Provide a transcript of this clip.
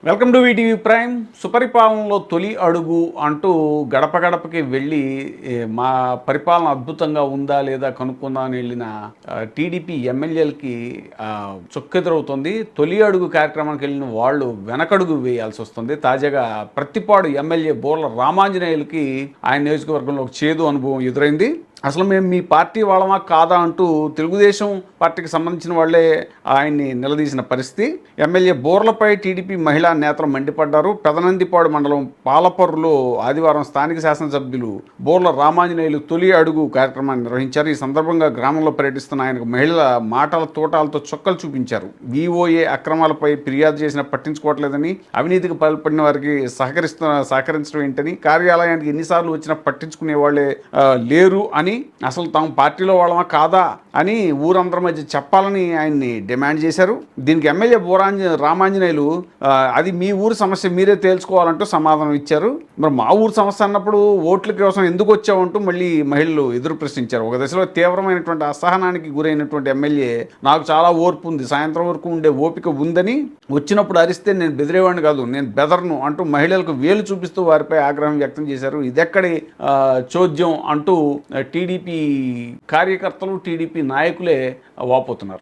Welcome to VTV Prime. సుపరిపాలనలో తొలి అడుగు అంటూ గడప గడపకి వెళ్ళి మా పరిపాలన అద్భుతంగా ఉందా లేదా కనుక్కుందామని వెళ్ళిన టీడీపీ ఎమ్మెల్యేలకి చుక్కెదురవుతుంది. తొలి అడుగు కార్యక్రమానికి వెళ్ళిన వాళ్ళు వెనకడుగు వేయాల్సి వస్తుంది. తాజాగా ప్రత్తిపాడు ఎమ్మెల్యే బోర్ల రామాంజనేయులకి ఆయన నియోజకవర్గంలో ఒక చేదు అనుభవం ఎదురైంది. అసలు మేము మీ పార్టీ వాళ్ళమా కాదా అంటూ తెలుగుదేశం పార్టీకి సంబంధించిన వాళ్లే ఆయన్ని నిలదీసిన పరిస్థితి. ఎమ్మెల్యే బోర్లపై టీడీపీ మహిళా నేతలు మండిపడ్డారు. పెదనందిపాడు మండలం పాలపర్రులో ఆదివారం స్థానిక శాసనసభ్యులు బోర్ల రామాంజనేయులు తొలి అడుగు కార్యక్రమాన్ని నిర్వహించారు. ఈ సందర్భంగా గ్రామంలో పర్యటిస్తున్న ఆయనకు మహిళల మాటల తోటాలతో చొక్కలు చూపించారు. విఓఏ అక్రమాలపై ఫిర్యాదు చేసినా పట్టించుకోవట్లేదని, అవినీతికి పాల్పడిన వారికి సహకరించడం ఏంటని, కార్యాలయానికి ఎన్నిసార్లు వచ్చినా పట్టించుకునే వాళ్ళే లేరు అని, అసలు తాము పార్టీలో వాళ్ళమా కాదా అని ఊరందరి మధ్య చెప్పాలని ఆయన్ని డిమాండ్ చేశారు. దీనికి ఎమ్మెల్యే రామాంజనేయులు అది మీ ఊరు సమస్య మీరే తేల్చుకోవాలంటూ సమాధానం ఇచ్చారు. మరి మా ఊరు సమస్య అన్నప్పుడు ఓట్ల కోసం ఎందుకు వచ్చావంటూ మళ్ళీ మహిళలు ఎదురు ప్రశ్నించారు. ఒక దశలో తీవ్రమైనటువంటి అసహనానికి గురైనటువంటి ఎమ్మెల్యే నాకు చాలా ఓర్పు ఉంది, సాయంత్రం వరకు ఉండే ఓపిక ఉందని, వచ్చినప్పుడు అరిస్తే నేను బెదిరేవాడిని కాదు, నేను బెదర్ను అంటూ మహిళలకు వేలు చూపిస్తూ వారిపై ఆగ్రహం వ్యక్తం చేశారు. ఇదెక్కడి చోద్యం అంటూ టీడీపీ కార్యకర్తలు, టీడీపీ నాయకులే వాపోతున్నారు.